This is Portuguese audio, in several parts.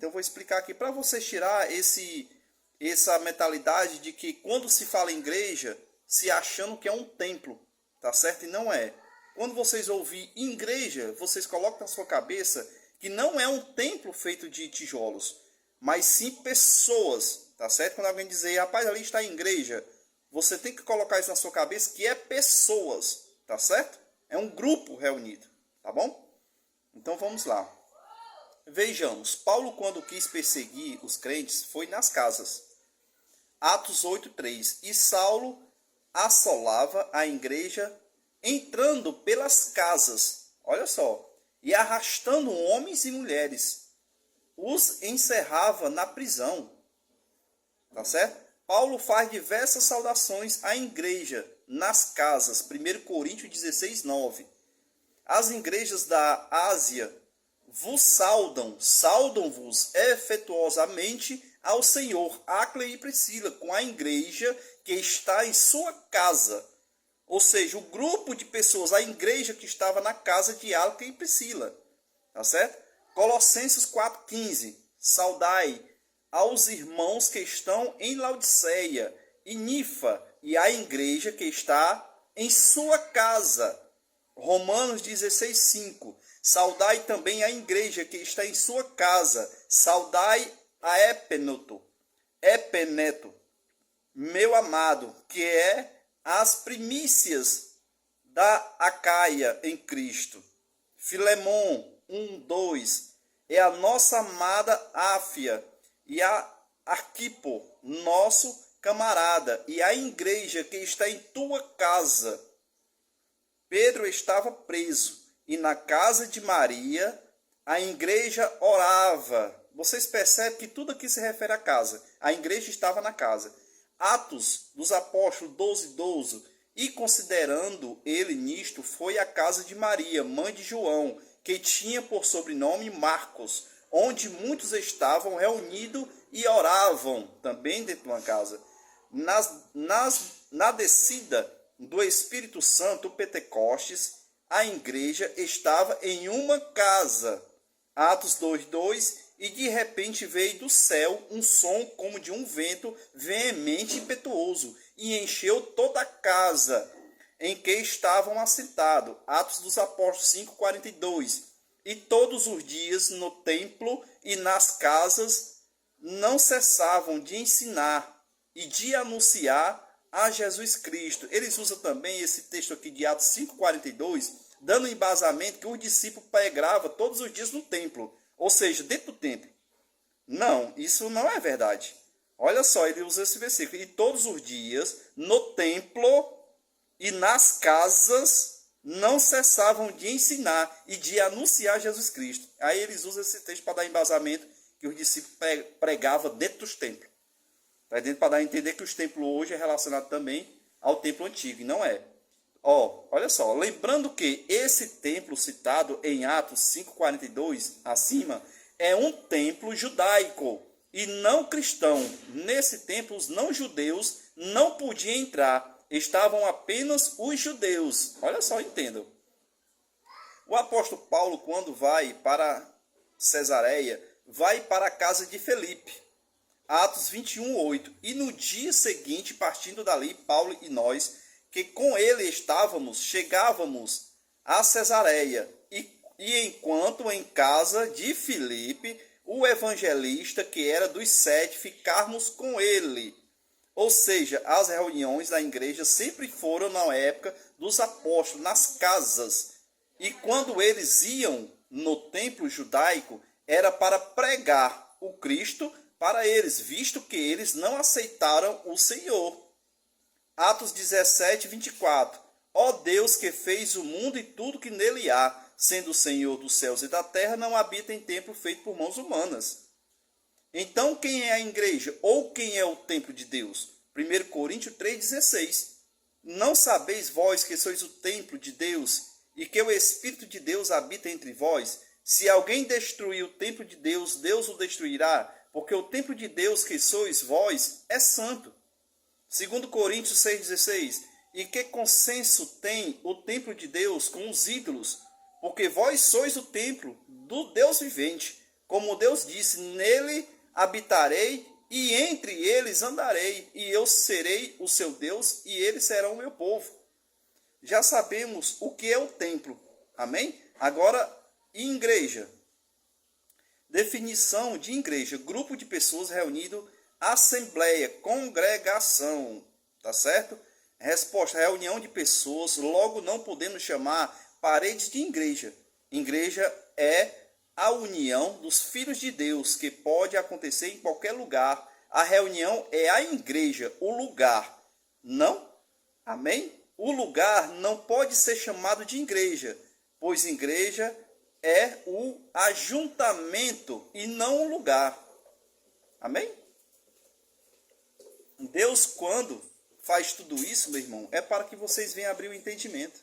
Então eu vou explicar aqui para vocês tirar essa mentalidade de que quando se fala em igreja, se achando que é um templo, tá certo? E não é. Quando vocês ouvir igreja, vocês colocam na sua cabeça que não é um templo feito de tijolos, mas sim pessoas, tá certo? Quando alguém dizer, rapaz, ali está a igreja, você tem que colocar isso na sua cabeça que é pessoas, tá certo? É um grupo reunido, tá bom? Então vamos lá. Vejamos, Paulo quando quis perseguir os crentes foi nas casas. Atos 8:3. E Saulo assolava a igreja entrando pelas casas, olha só, e arrastando homens e mulheres, os encerrava na prisão, tá certo? Paulo faz diversas saudações à igreja nas casas, 1 Coríntios 16:9. As igrejas da Ásia vos saudam-vos efetuosamente ao Senhor, Áquila e Priscila, com a igreja que está em sua casa. Ou seja, o grupo de pessoas, a igreja que estava na casa de Áquila e Priscila. Tá certo? Colossenses 4:15. Saudai aos irmãos que estão em Laodiceia e Nifa, e a igreja que está em sua casa. Romanos 16:5. Saudai também a igreja que está em sua casa. Saudai a Epeneto, meu amado, que é as primícias da Acaia em Cristo. Filemon 1:2 é a nossa amada Áfia e a Arquipo, nosso camarada, e a igreja que está em tua casa. Pedro estava preso e na casa de Maria a igreja orava. Vocês percebem que tudo aqui se refere à casa. A igreja estava na casa. Atos dos Apóstolos 12:12. E considerando ele nisto, foi à casa de Maria, mãe de João, que tinha por sobrenome Marcos, onde muitos estavam reunidos e oravam, também dentro de uma casa. Na descida do Espírito Santo, Pentecostes, a igreja estava em uma casa. Atos 2:2. E de repente veio do céu um som como de um vento veemente e impetuoso, e encheu toda a casa em que estavam assentados. Atos dos Apóstolos 5:42. E todos os dias no templo e nas casas não cessavam de ensinar e de anunciar a Jesus Cristo. Eles usam também esse texto aqui de Atos 5:42, dando embasamento que os discípulos pregavam todos os dias no templo. Ou seja, dentro do templo. Não, isso não é verdade. Olha só, ele usa esse versículo. E todos os dias, no templo e nas casas, não cessavam de ensinar e de anunciar Jesus Cristo. Aí eles usam esse texto para dar embasamento que os discípulos pregavam dentro dos templos. Para dar a entender que os templos hoje é relacionado também ao templo antigo, e não é. Olha só, lembrando que esse templo citado em Atos 5:42 acima é um templo judaico e não cristão. Nesse templo os não judeus não podiam entrar, estavam apenas os judeus. Olha só, entendam. O apóstolo Paulo, quando vai para Cesareia, vai para a casa de Felipe. Atos 21:8. E no dia seguinte, partindo dali, Paulo e nós, que com ele chegávamos a Cesareia, e enquanto em casa de Filipe, o evangelista, que era dos 7, ficarmos com ele. Ou seja, as reuniões da igreja sempre foram na época dos apóstolos, nas casas. E quando eles iam no templo judaico, era para pregar o Cristo para eles, visto que eles não aceitaram o Senhor. Atos 17:24. Ó Deus que fez o mundo e tudo que nele há, sendo o Senhor dos céus e da terra, não habita em templo feito por mãos humanas. Então quem é a igreja? Ou quem é o templo de Deus? 1 Coríntios 3:16. Não sabeis vós que sois o templo de Deus e que o Espírito de Deus habita entre vós? Se alguém destruir o templo de Deus, Deus o destruirá, porque o templo de Deus que sois vós é santo. 2 Coríntios 6:16. E que consenso tem o templo de Deus com os ídolos? Porque vós sois o templo do Deus vivente. Como Deus disse, nele habitarei e entre eles andarei, e eu serei o seu Deus e eles serão o meu povo. Já sabemos o que é o templo, amém? Agora, igreja. Definição de igreja: grupo de pessoas reunido, assembleia, congregação, tá certo? Resposta: reunião de pessoas, logo não podemos chamar paredes de igreja. Igreja é a união dos filhos de Deus, que pode acontecer em qualquer lugar. A reunião é a igreja, o lugar, não? Amém? O lugar não pode ser chamado de igreja, pois igreja é o ajuntamento e não o lugar. Amém? Deus, quando faz tudo isso, meu irmão, é para que vocês venham abrir o entendimento,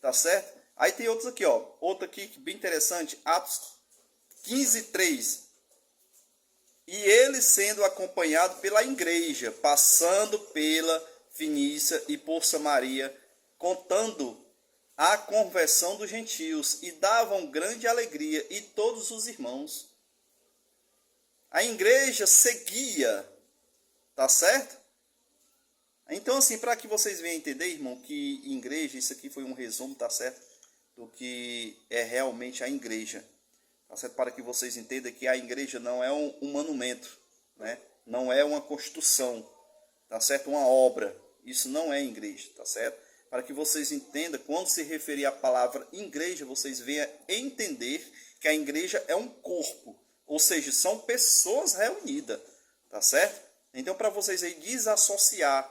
tá certo? Aí tem outros aqui, ó, outro aqui bem interessante, Atos 15:3. E ele sendo acompanhado pela igreja, passando pela Fenícia e por Samaria, contando a conversão dos gentios, e davam grande alegria, e todos os irmãos. A igreja seguia, tá certo? Então, assim, para que vocês venham entender, irmão, que igreja, isso aqui foi um resumo, tá certo? Do que é realmente a igreja. Tá certo? Para que vocês entendam que a igreja não é um monumento, né? Não é uma construção, tá certo? Uma obra. Isso não é igreja, tá certo? Para que vocês entendam, quando se referir à palavra igreja, vocês venham entender que a igreja é um corpo, ou seja, são pessoas reunidas, tá certo? Então, para vocês aí desassociar,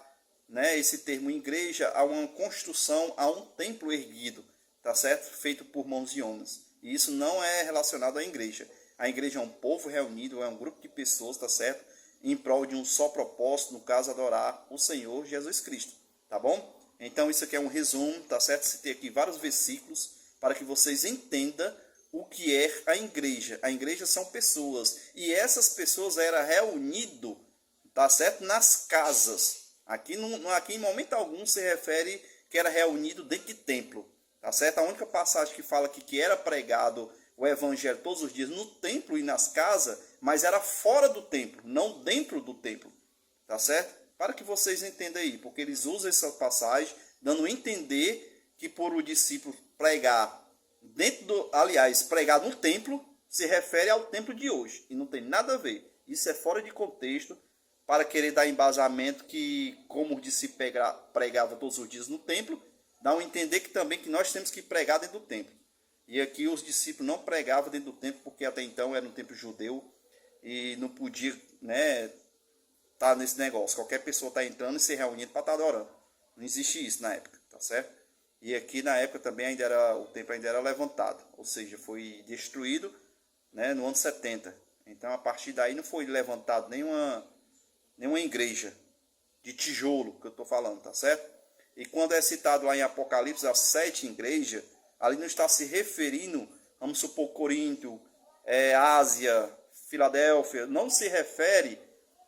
né, esse termo igreja a uma construção, a um templo erguido, tá certo? Feito por mãos de homens. E isso não é relacionado à igreja. A igreja é um povo reunido, é um grupo de pessoas, tá certo? Em prol de um só propósito, no caso, adorar o Senhor Jesus Cristo, tá bom? Então, isso aqui é um resumo, tá certo? Citei aqui vários versículos para que vocês entendam o que é a igreja. A igreja são pessoas, e essas pessoas eram reunidas, tá certo? Nas casas. Aqui em momento algum se refere que era reunido dentro de templo, tá certo? A única passagem que fala aqui que era pregado o evangelho todos os dias no templo e nas casas, mas era fora do templo, não dentro do templo, tá certo? Para que vocês entendam aí, porque eles usam essa passagem dando a entender que por o discípulo pregar pregar no templo, se refere ao templo de hoje, e não tem nada a ver. Isso é fora de contexto, para querer dar embasamento que, como o discípulo pregava todos os dias no templo, dá a entender que também que nós temos que pregar dentro do templo. E aqui os discípulos não pregavam dentro do templo, porque até então era um templo judeu e não podia, né, estar nesse negócio. Qualquer pessoa está entrando e se reunindo para estar adorando. Não existe isso na época, tá certo? E aqui na época também o templo ainda era levantado, ou seja, foi destruído, né, no ano 70. Então a partir daí não foi levantado nenhuma igreja de tijolo que eu estou falando, tá certo? E quando é citado lá em Apocalipse as 7 igrejas, ali não está se referindo, vamos supor, Corinto, Ásia, Filadélfia, não se refere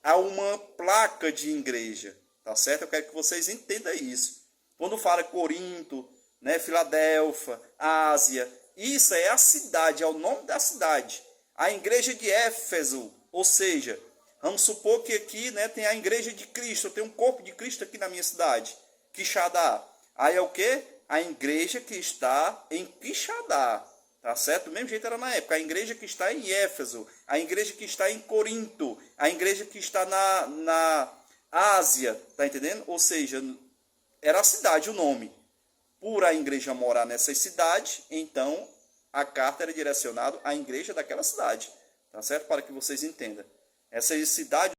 a uma placa de igreja, tá certo? Eu quero que vocês entendam isso. Quando fala Corinto, né, Filadélfia, Ásia, isso é a cidade, é o nome da cidade. A igreja de Éfeso, ou seja, vamos supor que aqui, né, tem a igreja de Cristo, eu tenho um corpo de Cristo aqui na minha cidade, Quixadá. Aí é o quê? A igreja que está em Quixadá, tá certo? Do mesmo jeito era na época. A igreja que está em Éfeso, a igreja que está em Corinto, a igreja que está na Ásia, tá entendendo? Ou seja, era a cidade o nome. Por a igreja morar nessa cidade, então a carta era direcionada à igreja daquela cidade, tá certo? Para que vocês entendam. Essa cidade